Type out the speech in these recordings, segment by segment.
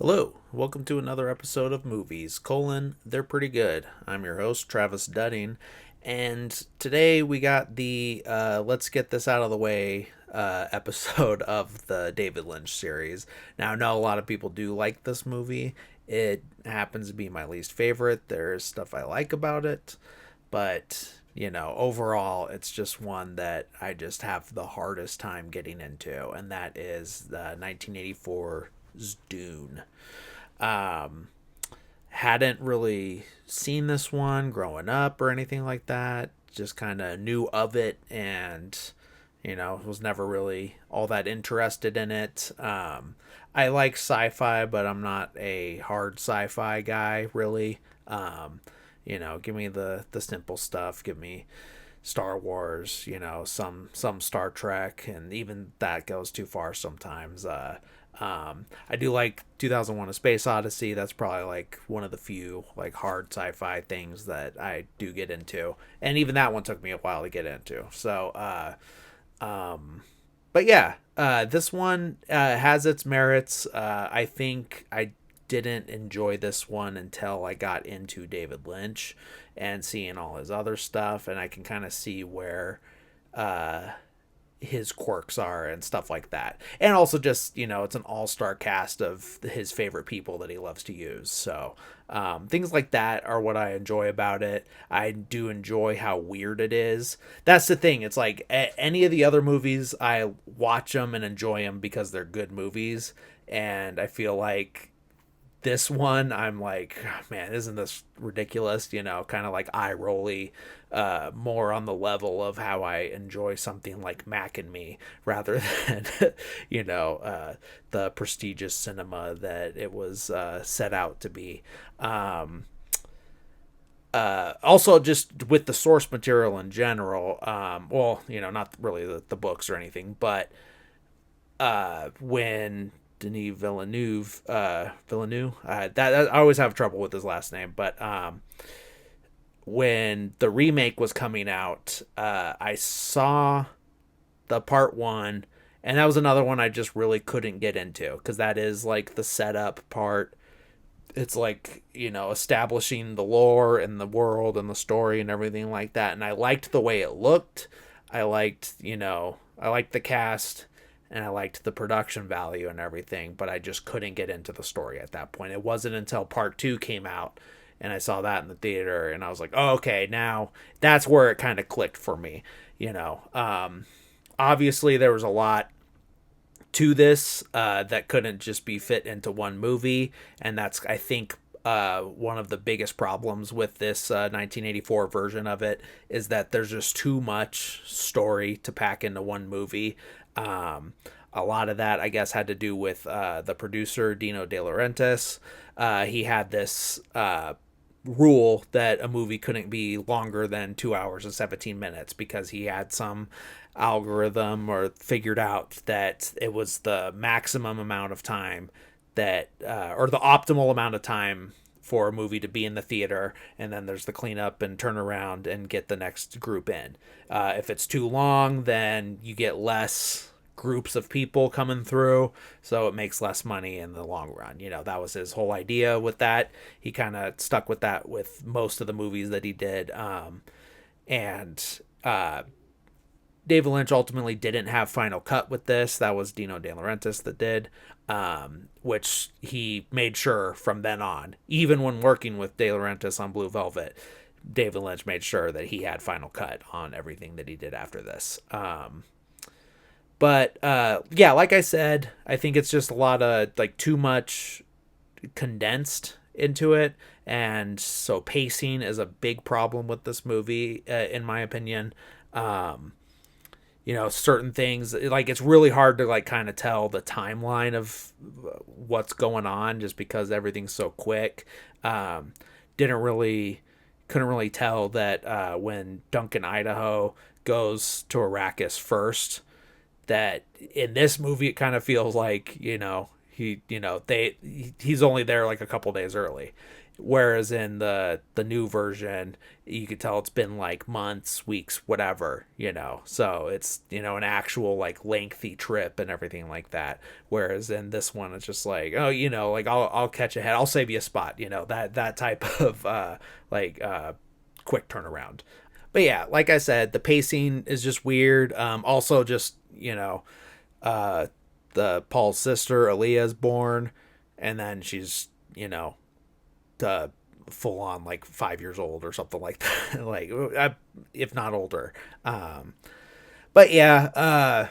Hello, welcome to another episode of Movies, they're pretty good. I'm your host, Travis Dudding, and today we got the let's get this out of the way episode of the David Lynch series. Now, I know a lot of people do like this movie. It happens to be my least favorite. There's stuff I like about it, but overall, it's just one that I just have the hardest time getting into, and that is the 1984's Dune. Um, hadn't really seen this one growing up or anything like that. Just kind of knew of it and, was never really all that interested in it. I like sci fi, but I'm not a hard sci fi guy, really. Give me the simple stuff. Give me Star Wars, some Star Trek, and even that goes too far sometimes. I do like 2001: A Space Odyssey. That's probably like one of the few like hard sci-fi things that I do get into, and even that one took me a while to get into. But yeah, this one has its merits. I think I didn't enjoy this one until I got into David Lynch and seeing all his other stuff, and I can kind of see where his quirks are and stuff like that. And also just, it's an all-star cast of his favorite people that he loves to use. So things like that are what I enjoy about it. I do enjoy how weird it is. That's the thing. It's like any of the other movies, I watch them and enjoy them because they're good movies. And I feel like this one, I'm like, man, isn't this ridiculous? Kind of like eye rolly, more on the level of how I enjoy something like Mac and Me rather than, the prestigious cinema that it was set out to be. Also, just with the source material in general, not really the books or anything, but when Denis Villeneuve. That I always have trouble with his last name, but when the remake was coming out, I saw the part one, and that was another one I just really couldn't get into because that is like the setup part. It's like establishing the lore and the world and the story and everything like that, and I liked the way it looked. I liked I liked the cast and I liked the production value and everything, but I just couldn't get into the story at that point. It wasn't until part two came out and I saw that in the theater and I was like, oh, okay, now that's where it kind of clicked for me. Obviously there was a lot to this that couldn't just be fit into one movie, and that's, I think, one of the biggest problems with this 1984 version of it is that there's just too much story to pack into one movie. A lot of that, I guess, had to do with the producer, Dino De Laurentiis. He had this rule that a movie couldn't be longer than 2 hours and 17 minutes because he had some algorithm or figured out that it was the maximum amount of time that or the optimal amount of time for a movie to be in the theater, and then there's the cleanup and turn around and get the next group in. If it's too long, then you get less groups of people coming through, so it makes less money in the long run. That was his whole idea with that. He kind of stuck with that with most of the movies that he did. And David Lynch ultimately didn't have final cut with this. That was Dino De Laurentiis that did, which he made sure from then on. Even when working with De Laurentiis on Blue Velvet, David Lynch made sure that he had final cut on everything that he did after this. But like I said, I think it's just a lot of like too much condensed into it, and so pacing is a big problem with this movie, in my opinion. Certain things, like it's really hard to like kind of tell the timeline of what's going on just because everything's so quick. Couldn't really tell that when Duncan Idaho goes to Arrakis first, that in this movie it kind of feels like he's only there like a couple days early, Whereas in the new version, you could tell it's been like months, weeks, whatever, So it's, an actual like lengthy trip and everything like that. Whereas in this one, it's just like, oh, like I'll catch ahead, I'll save you a spot, that type of like quick turnaround. But yeah, like I said, the pacing is just weird. Also, just uh, the Paul's sister Aaliyah's born, and then she's uh, full on like 5 years old or something like that, like if not older. But yeah,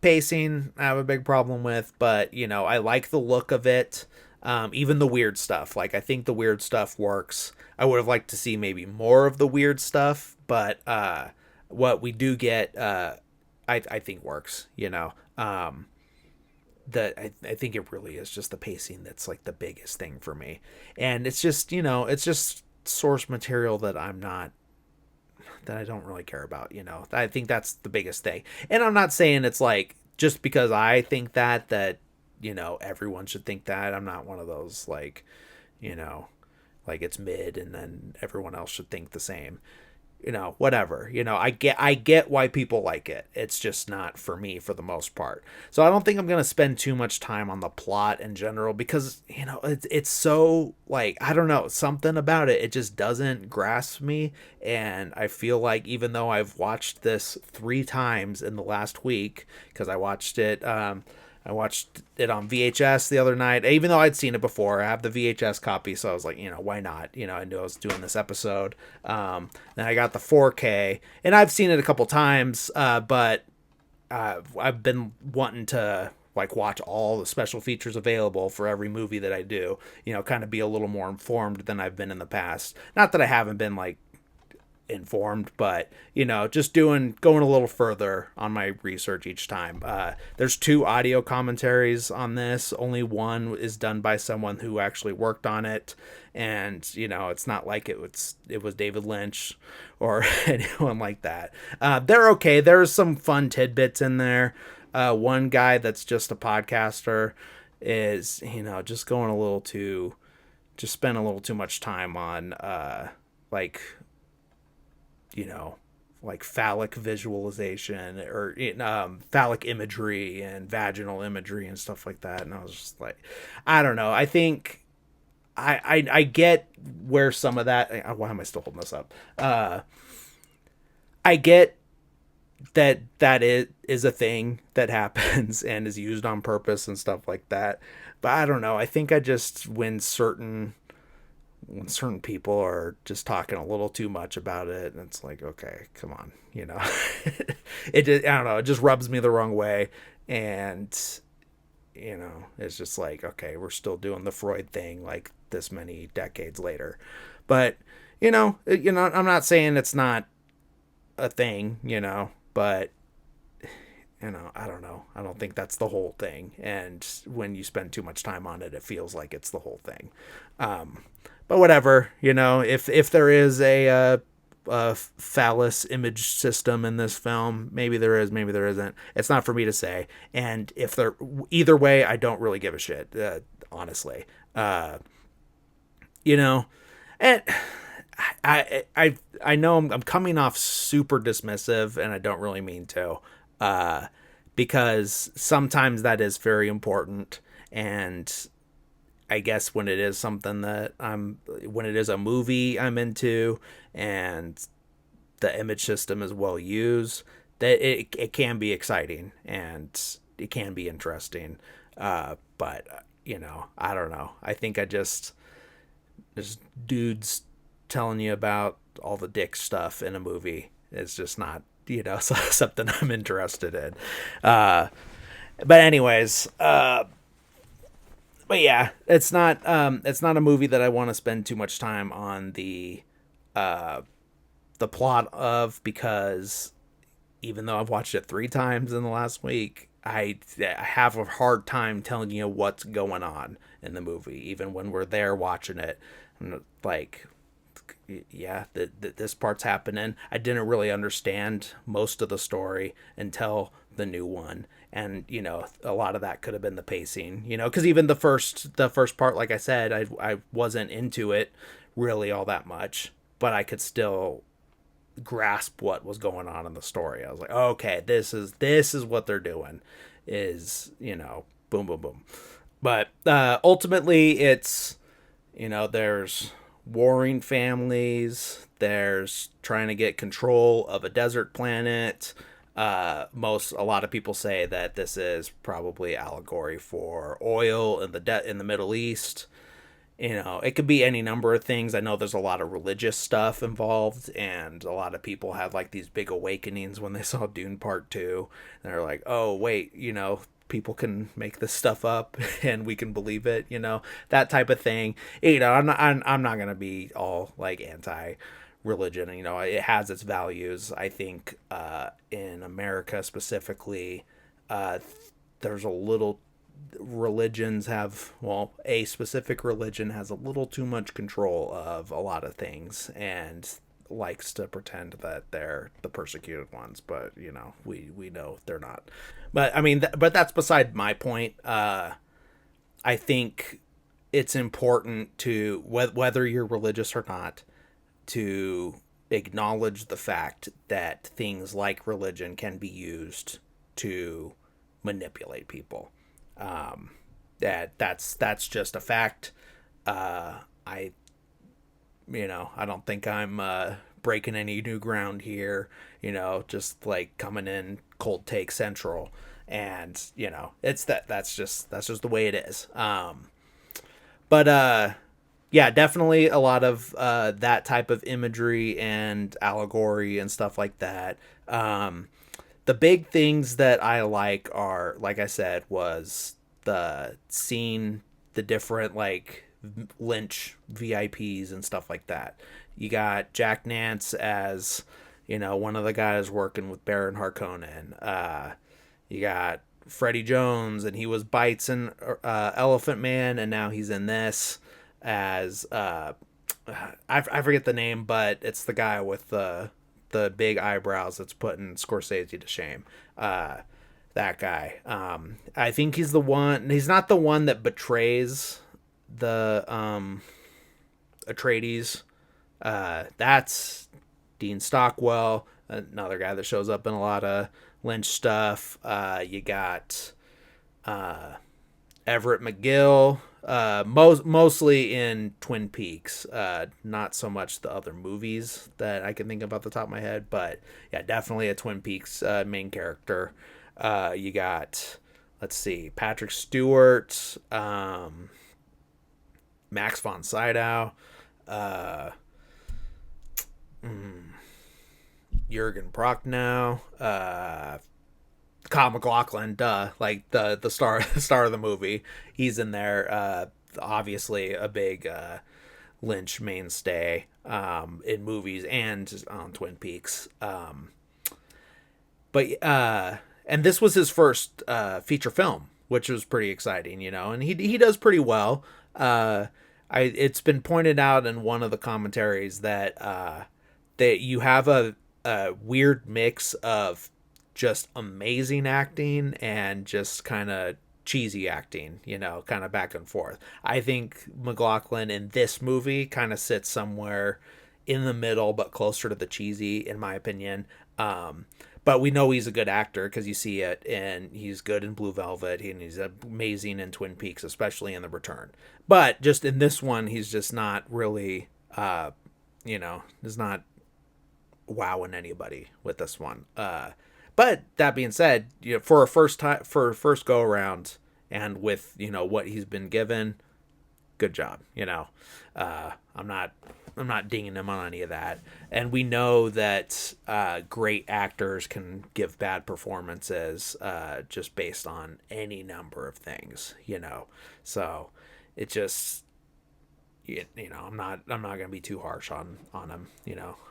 pacing I have a big problem with, but I like the look of it. Even the weird stuff, like I think the weird stuff works. I would have liked to see maybe more of the weird stuff, but what we do get, I think works. I think it really is just the pacing that's like the biggest thing for me, and it's just source material that I don't really care about. I think that's the biggest thing, and I'm not saying it's like just because I think that everyone should think that. I'm not one of those like you know like it's mid and then everyone else should think the same. Whatever. I get why people like it. It's just not for me for the most part. So I don't think I'm going to spend too much time on the plot in general because, it's so like, I don't know, something about it just doesn't grasp me, and I feel like even though I've watched this 3 times in the last week because I watched it on VHS the other night, even though I'd seen it before. I have the VHS copy, so I was like, why not? I knew I was doing this episode. Then I got the 4K, and I've seen it a couple times, but I've been wanting to like watch all the special features available for every movie that I do. Kind of be a little more informed than I've been in the past. Not that I haven't been like informed, but just going a little further on my research each time. There's 2 audio commentaries on this. Only one is done by someone who actually worked on it, and it's not like it was David Lynch or anyone like that. They're okay. There's some fun tidbits in there. One guy that's just a podcaster is just going a little too just spent a little too much time on like like phallic visualization or phallic imagery and vaginal imagery and stuff like that. And I was just like, I don't know. I think I get where some of that. Why am I still holding this up? I get that it is a thing that happens and is used on purpose and stuff like that. But I don't know. I think I just when certain people are just talking a little too much about it, and it's like, okay, come on, it just, I don't know, it just rubs me the wrong way, and it's just like, okay, we're still doing the Freud thing like this many decades later. But I'm not saying it's not a thing, but I don't know. I don't think that's the whole thing. And when you spend too much time on it, it feels like it's the whole thing. But whatever, if there is a phallus image system in this film, maybe there is, maybe there isn't. It's not for me to say. And if there, either way, I don't really give a shit, honestly. And I know I'm coming off super dismissive, and I don't really mean to, because sometimes that is very important, and I guess when it is something that when it is a movie I'm into, and the image system is well used, that it can be exciting and it can be interesting. But I don't know. I think there's dudes telling you about all the dick stuff in a movie. It's just not, something I'm interested in. But anyways, but yeah, it's not a movie that I want to spend too much time on the plot of, because even though I've watched it 3 times in the last week, I have a hard time telling you what's going on in the movie, even when we're there watching it. I'm like, yeah, this part's happening. I didn't really understand most of the story until the new one. And a lot of that could have been the pacing, because even the first part, like I said, I wasn't into it really all that much, but I could still grasp what was going on in the story. I was like, okay, this is what they're doing, is boom, boom, boom. But ultimately, it's there's warring families. There's trying to get control of a desert planet. A lot of people say that this is probably allegory for oil in the Middle East. It could be any number of things. I know there's a lot of religious stuff involved, and a lot of people had like these big awakenings when they saw Dune Part 2. And they're like, oh, wait, people can make this stuff up and we can believe it, that type of thing. I'm not going to be all like anti religion. It has its values. I think in America specifically, there's a little religions have, well, a specific religion has a little too much control of a lot of things and likes to pretend that they're the persecuted ones, but we know they're not. But I mean, but that's beside my point. I think it's important to, whether you're religious or not, to acknowledge the fact that things like religion can be used to manipulate people. That's just a fact. I I don't think I'm breaking any new ground here. Just like coming in cold take central, and it's that's just the way it is. But yeah, definitely a lot of that type of imagery and allegory and stuff like that. The big things that I like are, like I said, was the seeing the different like Lynch VIPs and stuff like that. You got Jack Nance as one of the guys working with Baron Harkonnen. You got Freddie Jones, and he was Bites and Elephant Man, and now he's in this as I forget the name, but it's the guy with the big eyebrows that's putting Scorsese to shame. That guy. I think he's the one. He's not the one that betrays the Atreides. That's Dean Stockwell, another guy that shows up in a lot of Lynch stuff. You got Everett McGill, mostly in Twin Peaks, not so much the other movies that I can think of off the top of my head, but yeah, definitely a Twin Peaks main character. You got, let's see, Patrick Stewart, Max von Sydow, Jurgen Prochnow, Kyle MacLachlan, duh, like the star of the movie. He's in there. Obviously a big Lynch mainstay in movies and on Twin Peaks. But and this was his first feature film, which was pretty exciting, and he does pretty well. It's been pointed out in one of the commentaries that that you have a weird mix of just amazing acting and just kind of cheesy acting, kind of back and forth. I think MacLachlan in this movie kind of sits somewhere in the middle, but closer to the cheesy, in my opinion. But we know he's a good actor because you see it, and he's good in Blue Velvet, and he's amazing in Twin Peaks, especially in The Return. But just in this one, he's just not really, is not wowing anybody with this one. But that being said, for a first go around, and with what he's been given, good job. I'm not dinging him on any of that. And we know that great actors can give bad performances just based on any number of things. So it just, I'm not gonna be too harsh on him.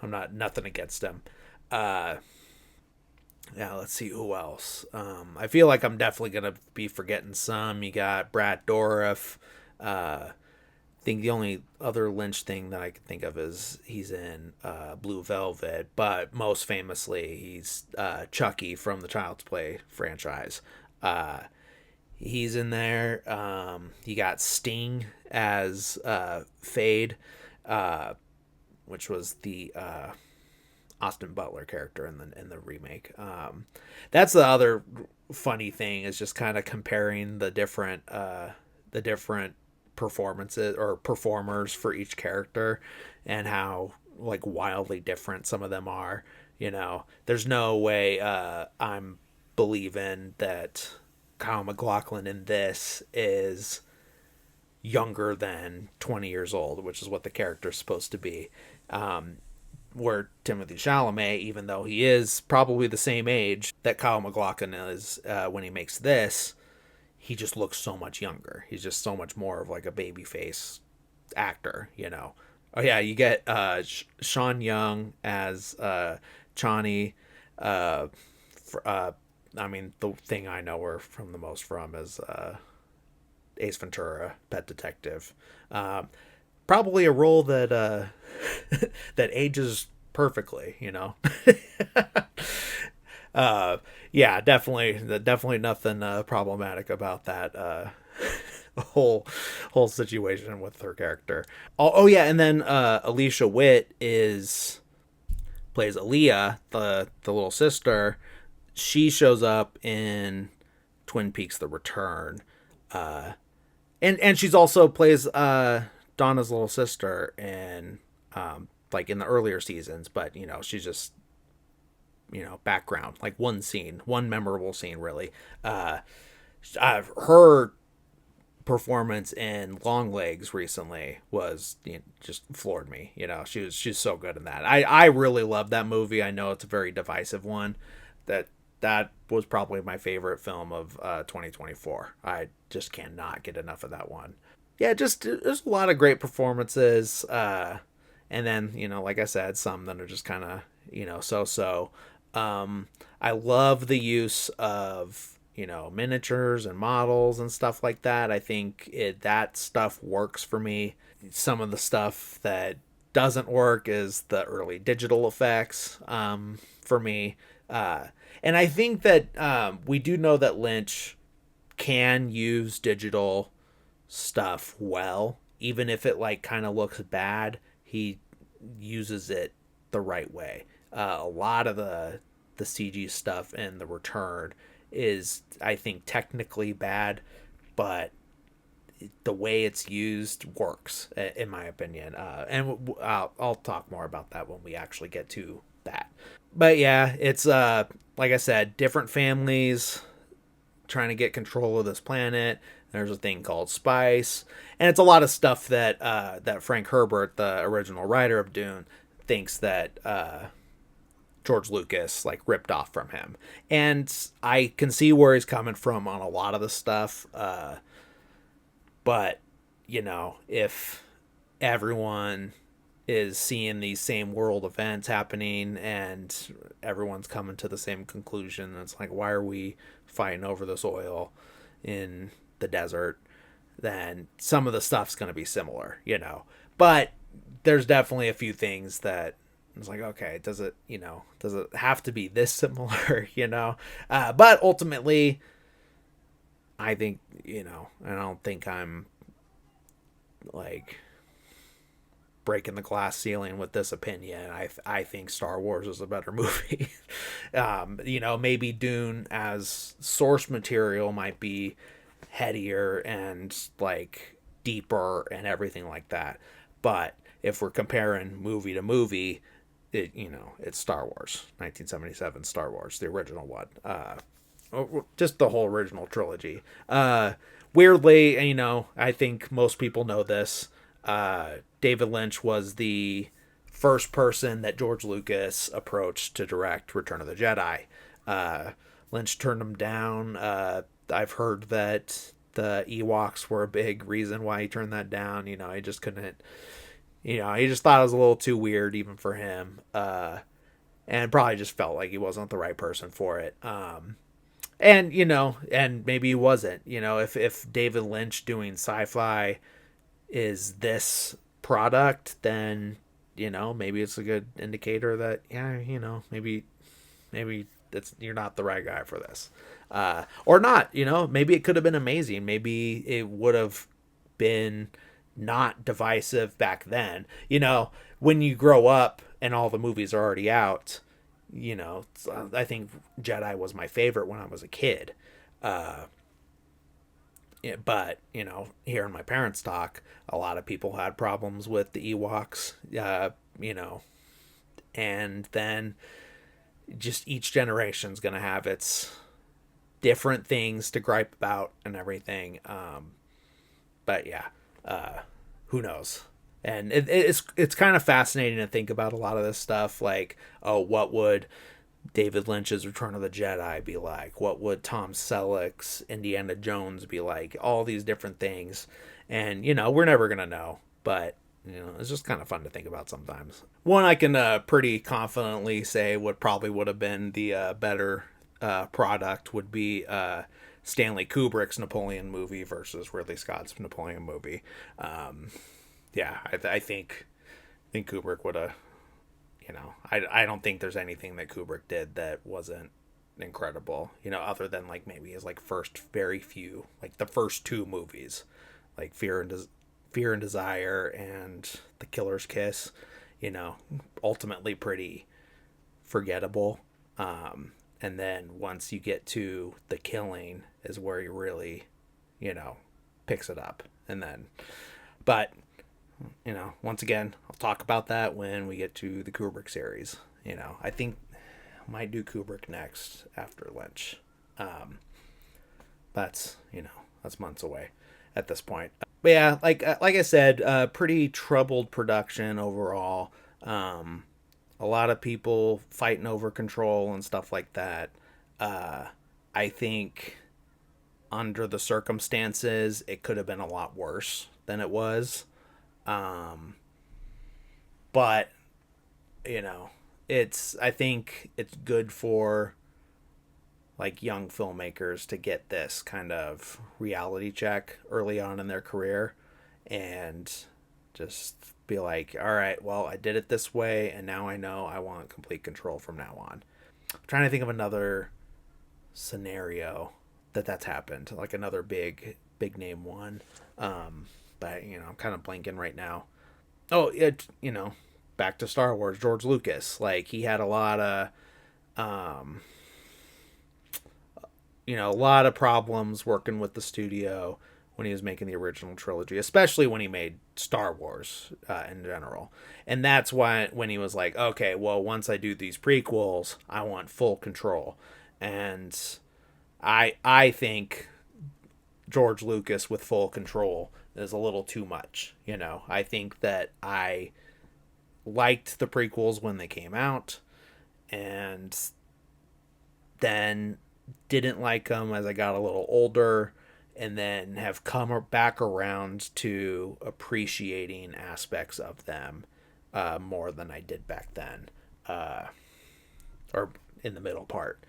I'm not nothing against him. Yeah, let's see who else. I feel like I'm definitely gonna be forgetting some. You got Brad Dourif, think the only other Lynch thing that I can think of is he's in Blue Velvet, but most famously he's Chucky from the Child's Play franchise. Uh, he's in there. You got Sting as Fade, uh, which was the Austin Butler character in the remake. That's the other funny thing, is just kind of comparing the different performances or performers for each character, and how like wildly different some of them are. There's no way I'm believing that Kyle MacLachlan in this is younger than 20 years old, which is what the character's supposed to be. Where Timothy Chalamet, even though he is probably the same age that Kyle MacLachlan is when he makes this, he just looks so much younger. He's just so much more of like a baby face actor. Oh yeah, you get Sean Young as Chani. I mean, the thing I know her from the most from is Ace Ventura, Pet Detective. Probably a role that that ages perfectly. Yeah, definitely nothing problematic about that whole situation with her character. Oh yeah, and then Alicia Witt plays Aaliyah, the little sister. She shows up in Twin Peaks: The Return, and she's also plays Donna's little sister in like in the earlier seasons, but she's just background, like one memorable scene really. Her performance in Long Legs recently was just floored me. She's so good in that. I really love that movie. I know it's a very divisive one. That was probably my favorite film of 2024. I just cannot get enough of that one. Yeah, just there's a lot of great performances, and then like I said, some that are just kind of so. I love the use of miniatures and models and stuff like that. I think that stuff works for me. Some of the stuff that doesn't work is the early digital effects for me. And I think that we do know that Lynch can use digital stuff well, even if it like kind of looks bad. He uses it the right way. A lot of the CG stuff in The Return is, I think, technically bad, but the way it's used works, in my opinion. And I'll talk more about that when we actually get to that. But yeah, it's like I said, different families trying to get control of this planet. There's a thing called spice, and it's a lot of stuff that that Frank Herbert, the original writer of Dune, thinks that George Lucas like ripped off from him, and I can see where he's coming from on a lot of the stuff. But if everyone is seeing these same world events happening and everyone's coming to the same conclusion, it's like, why are we fighting over this oil in the desert? Then some of the stuff's going to be similar. But there's definitely a few things that it's like, okay, does it have to be this similar? But ultimately, I think, I don't think I'm like breaking the glass ceiling with this opinion. I think Star Wars is a better movie. Maybe Dune as source material might be headier and like deeper and everything like that. But if we're comparing movie to movie, it's Star Wars, 1977 Star Wars, the original one. Just the whole original trilogy. Weirdly, I think most people know this. David Lynch was the first person that George Lucas approached to direct Return of the Jedi. Lynch turned him down. I've heard that the Ewoks were a big reason why he turned that down. He just couldn't. He just thought it was a little too weird even for him. And probably just felt like he wasn't the right person for it. And maybe he wasn't. If David Lynch doing sci-fi is this product, then maybe it's a good indicator that maybe that's you're not the right guy for this, or not. Maybe it could have been amazing. Maybe it would have been not divisive back then. When you grow up and all the movies are already out. I think Jedi was my favorite when I was a kid. Yeah, but hearing my parents talk, a lot of people had problems with the Ewoks. You know, and then just each generation's gonna have its different things to gripe about and everything. But yeah, who knows? And it's kind of fascinating to think about a lot of this stuff. Like, oh, what would David Lynch's Return of the Jedi be like? What would Tom Selleck's Indiana Jones be like? All these different things, and we're never gonna know. But it's just kind of fun to think about sometimes. One I can pretty confidently say would have been the better product would be Stanley Kubrick's Napoleon movie versus Ridley Scott's Napoleon movie. Yeah, I think Kubrick would have. I don't think there's anything that Kubrick did that wasn't incredible. Other than like maybe his like first very few, like the first two movies, like Fear and Desire and The Killer's Kiss. Ultimately pretty forgettable. And then once you get to The Killing is where he really, picks it up. And then, but once again, I'll talk about that when we get to the Kubrick series. I think I might do Kubrick next after Lynch. That's that's months away at this point. But yeah, like I said, pretty troubled production overall. A lot of people fighting over control and stuff like that. I think under the circumstances, it could have been a lot worse than it was. But I think it's good for like young filmmakers to get this kind of reality check early on in their career and just be like, all right, well, I did it this way and now I know I want complete control from now on. I'm trying to think of another scenario that's happened, like another big name one. But I'm kind of blanking right now. Oh, back to Star Wars, George Lucas. Like he had a lot of a lot of problems working with the studio when he was making the original trilogy, especially when he made Star Wars in general. And that's why when he was like, okay, well, once I do these prequels, I want full control. And I think George Lucas with full control is a little too much. I think that I liked the prequels when they came out and then didn't like them as I got a little older and then have come back around to appreciating aspects of them more than I did back then, or in the middle part.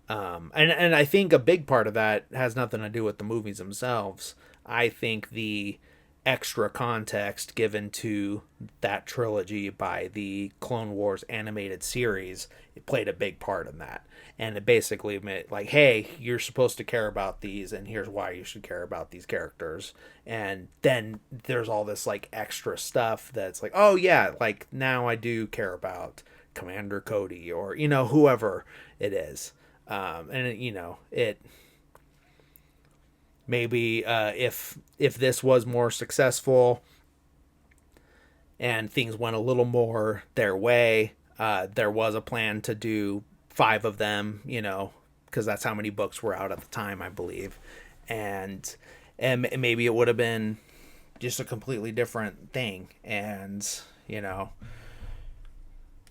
And I think a big part of that has nothing to do with the movies themselves. I think the extra context given to that trilogy by the Clone Wars animated series, it played a big part in that. And it basically meant like, hey, you're supposed to care about these and here's why you should care about these characters. And then there's all this like extra stuff that's like, oh yeah, like now I do care about Commander Cody or whoever it is. And it maybe if this was more successful and things went a little more their way, there was a plan to do 5 of them, because that's how many books were out at the time, I believe, and maybe it would have been just a completely different thing, and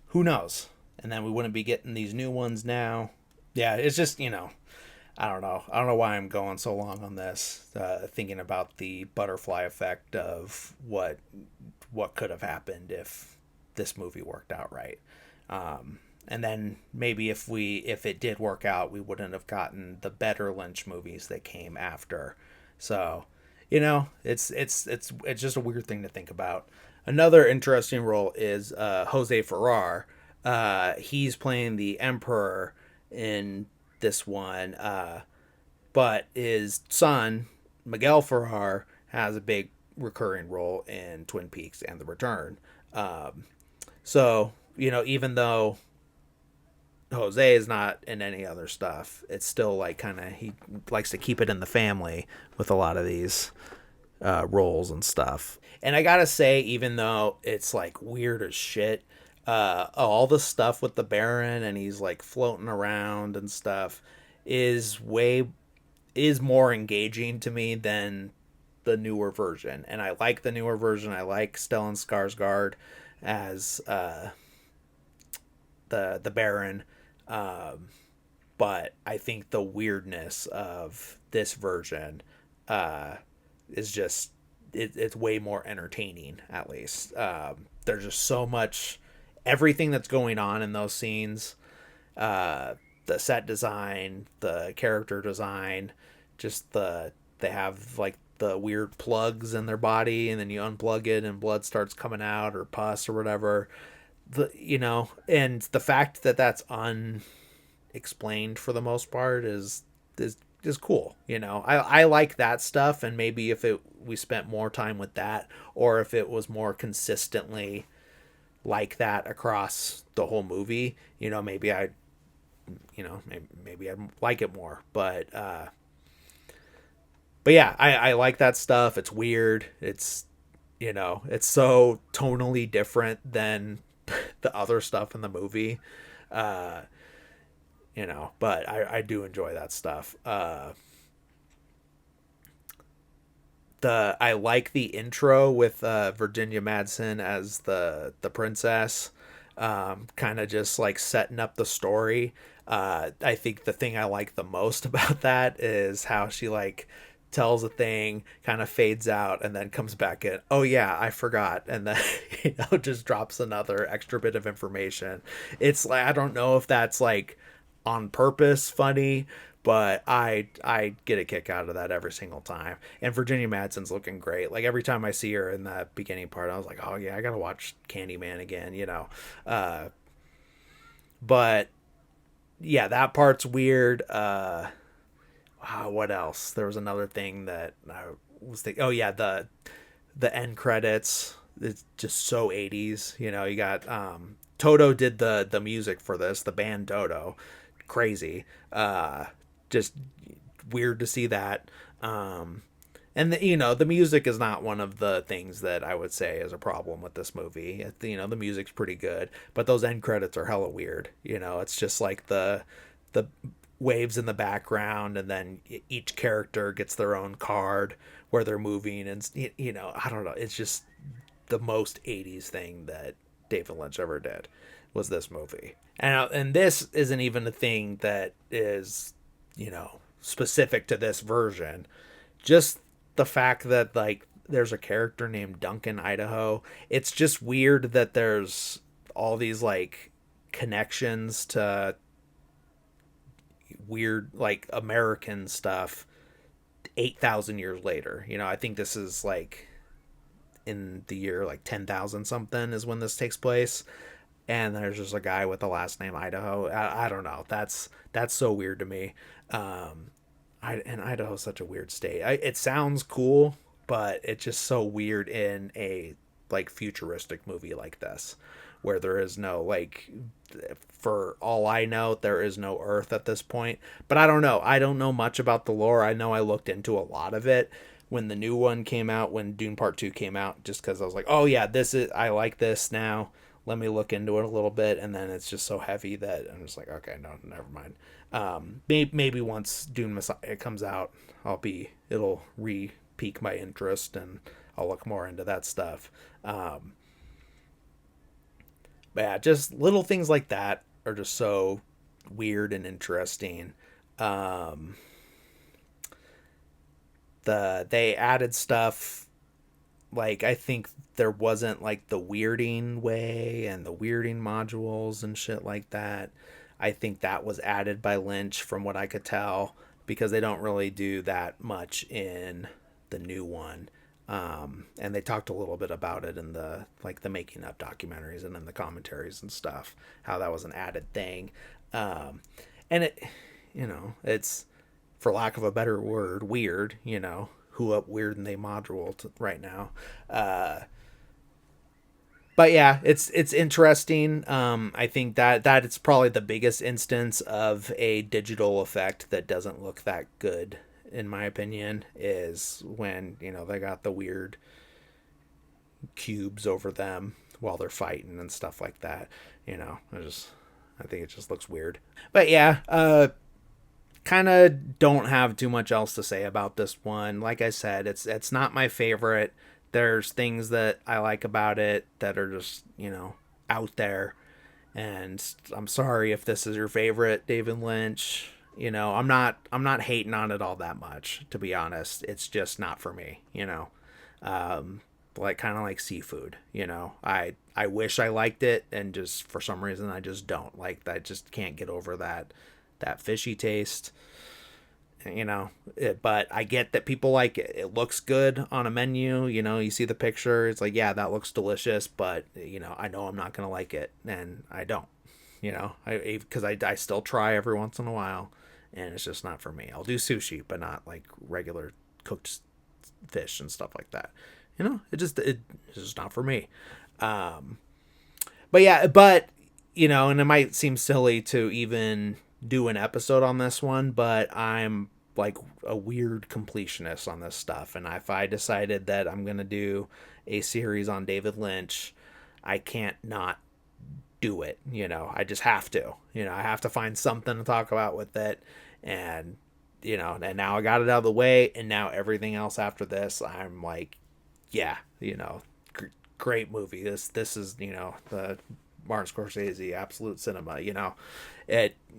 who knows? And then we wouldn't be getting these new ones now. Yeah, it's just I don't know. I don't know why I'm going so long on this, thinking about the butterfly effect of what could have happened if this movie worked out right. And then maybe if it did work out, we wouldn't have gotten the better Lynch movies that came after. So, It's just a weird thing to think about. Another interesting role is Jose Ferrar. He's playing the Emperor in this one, but his son Miguel Ferrar has a big recurring role in Twin Peaks and The Return. Um, so even though Jose is not in any other stuff, it's still like kind of he likes to keep it in the family with a lot of these roles and stuff. And I gotta say, even though it's like weird as shit, all the stuff with the Baron and he's like floating around and stuff is more engaging to me than the newer version. And I like the newer version. I like Stellan Skarsgård as the Baron, um, but I think the weirdness of this version uh, is just it's way more entertaining. At least there's just so much everything that's going on in those scenes. Uh, the set design, the character design, just they have like the weird plugs in their body, and then you unplug it, and blood starts coming out or pus or whatever. And the fact that that's unexplained for the most part is cool. I like that stuff, and maybe if it we spent more time with that, or if it was more consistently like that across the whole movie, maybe I maybe I'd like it more. But yeah, I like that stuff. It's weird. It's so tonally different than the other stuff in the movie. Uh, but I do enjoy that stuff. I like the intro with Virginia Madsen as the princess, kind of just like setting up the story. I think the thing I like the most about that is how she like tells a thing, kind of fades out, and then comes back in. Oh yeah, I forgot, and then just drops another extra bit of information. It's like I don't know if that's like on purpose funny, but I get a kick out of that every single time. And Virginia Madsen's looking great. Like every time I see her in that beginning part, I was like, oh yeah, I gotta watch Candyman again. Uh, but yeah, that part's weird. Wow, what else? There was another thing that I was thinking. Oh yeah, the end credits. It's just so 80s. You got Toto did the music for this. The band Toto, crazy. Just weird to see that. And the music is not one of the things that I would say is a problem with this movie. The music's pretty good, but those end credits are hella weird. It's just like the waves in the background, and then each character gets their own card where they're moving, and I don't know. It's just the most 80s thing that David Lynch ever did was this movie. And this isn't even a thing that is specific to this version. Just the fact that like there's a character named Duncan Idaho. It's just weird that there's all these like connections to weird like American stuff 8,000 years later. I think this is like in the year like 10,000 something is when this takes place, and there's just a guy with the last name Idaho. I don't know. That's so weird to me. And Idaho's such a weird state. It sounds cool, but it's just so weird in a like futuristic movie like this, where there is no like, for all I know, there is no Earth at this point. But I don't know. I don't know much about the lore. I know I looked into a lot of it when the new one came out, when Dune Part 2 came out, just because I was like, oh yeah, I like this now. Let me look into it a little bit, and then it's just so heavy that I'm just like, okay, no, never mind. Maybe once Dune Messiah comes out, it'll re-pique my interest, and I'll look more into that stuff. But yeah, just little things like that are just so weird and interesting. Um, they added stuff like I think there wasn't like the weirding way and the weirding modules and shit like that. I think that was added by Lynch from what I could tell, because they don't really do that much in the new one. And they talked a little bit about it in the making of documentaries and in the commentaries and stuff, how that was an added thing. And it, it's, for lack of a better word, weird, who up weird and they module right now. But yeah, it's interesting. I think that it's probably the biggest instance of a digital effect that doesn't look that good, in my opinion, is when they got the weird cubes over them while they're fighting and stuff like that. I think it just looks weird. But yeah, kind of don't have too much else to say about this one. Like I said, it's not my favorite. There's things that I like about it that are just, out there. And I'm sorry if this is your favorite David Lynch. I'm not hating on it all that much, to be honest. It's just not for me, like kind of like seafood, I wish I liked it, and just for some reason I just don't. Like, I just can't get over that fishy taste. But I get that people like it. It looks good on a menu. You see the picture, it's like, yeah, that looks delicious, but I know I'm not gonna like it, and I don't. Because I still try every once in a while, and it's just not for me. I'll do sushi, but not like regular cooked fish and stuff like that. It's just not for me. But yeah, and it might seem silly to even do an episode on this one, but I'm like a weird completionist on this stuff. And if I decided that I'm going to do a series on David Lynch, I can't not do it. I just have to. I have to find something to talk about with it. And, and now I got it out of the way. And now everything else after this, I'm like, yeah, great movie. This is, the Martin Scorsese absolute cinema.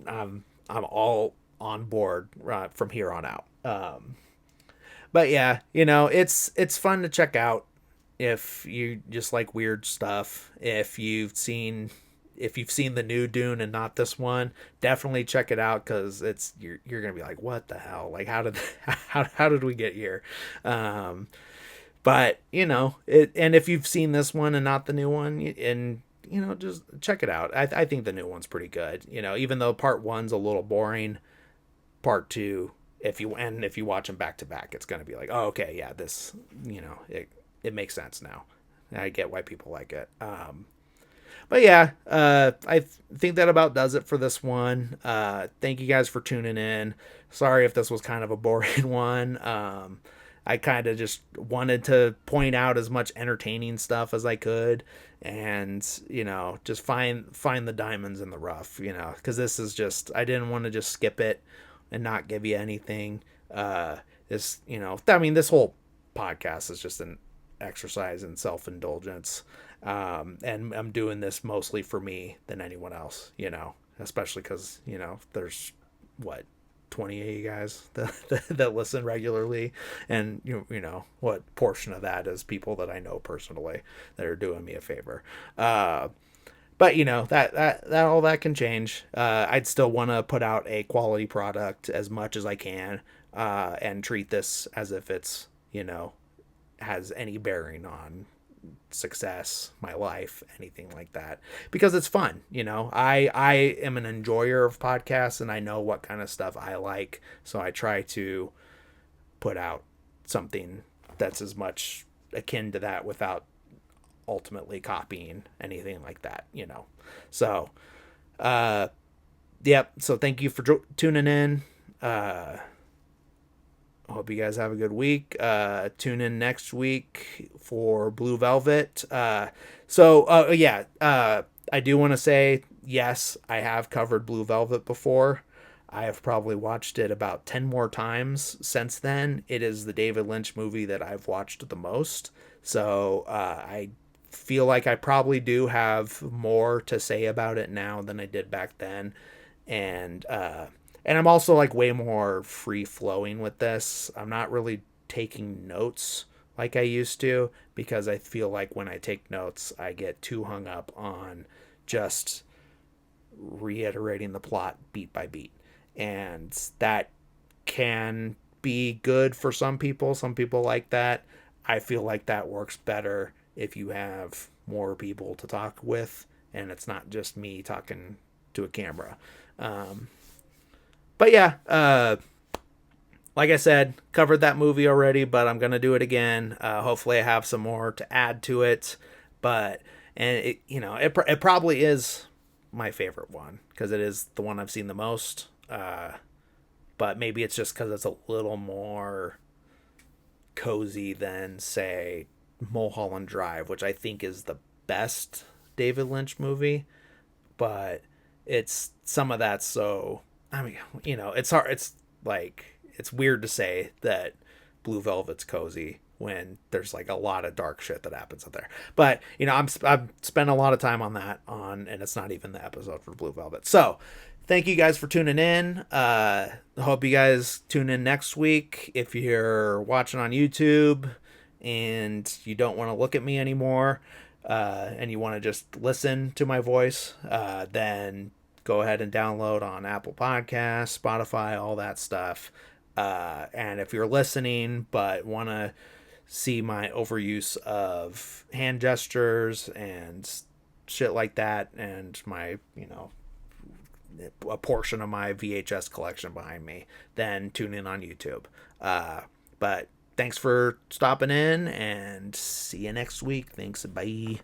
I'm all on board from here on out. But yeah, it's fun to check out if you just like weird stuff. If you've seen the new Dune and not this one, definitely check it out, because you're gonna be like, what the hell? Like, how did we get here? But and if you've seen this one and not the new one, and just check it out. I think the new one's pretty good. Even though part one's a little boring, part two, if you watch them back to back, it's gonna be like, oh, okay, yeah, this, it makes sense now. I get why people like it. But yeah, I think that about does it for this one. Thank you guys for tuning in. Sorry if this was kind of a boring one. I kind of just wanted to point out as much entertaining stuff as I could, and just find the diamonds in the rough, because this is just, I didn't want to just skip it and not give you anything. This this whole podcast is just an exercise in self-indulgence, and I'm doing this mostly for me than anyone else, especially because there's 20 of you guys that listen regularly, and what portion of that is people that I know personally that are doing me a favor. But that all that can change. I'd still want to put out a quality product as much as I can, and treat this as if it's has any bearing on success, my life, anything like that, because it's fun. I am an enjoyer of podcasts, and I know what kind of stuff I like, so I try to put out something that's as much akin to that without ultimately copying anything like that. So yep, so thank you for tuning in. Hope you guys have a good week. Tune in next week for Blue Velvet. I do want to say, yes, I have covered Blue Velvet before. I have probably watched it about 10 more times since then. It is the David Lynch movie that I've watched the most. So I feel like I probably do have more to say about it now than I did back then. And I'm also like way more free flowing with this. I'm not really taking notes like I used to, because I feel like when I take notes, I get too hung up on just reiterating the plot beat by beat. And that can be good for some people. Some people like that. I feel like that works better if you have more people to talk with and it's not just me talking to a camera. But yeah, like I said, covered that movie already, but I'm gonna do it again. Hopefully, I have some more to add to it. But and it probably is my favorite one because it is the one I've seen the most. But maybe it's just because it's a little more cozy than say Mulholland Drive, which I think is the best David Lynch movie. But it's some of that. So I mean, it's hard. It's like it's weird to say that Blue Velvet's cozy when there's like a lot of dark shit that happens up there. But I've spent a lot of time on that and it's not even the episode for Blue Velvet. So thank you guys for tuning in. Hope you guys tune in next week. If you're watching on YouTube and you don't want to look at me anymore, and you want to just listen to my voice, then go ahead and download on Apple Podcasts, Spotify, all that stuff. And if you're listening but want to see my overuse of hand gestures and shit like that, and my, a portion of my VHS collection behind me, then tune in on YouTube. But thanks for stopping in, and see you next week. Thanks. Bye.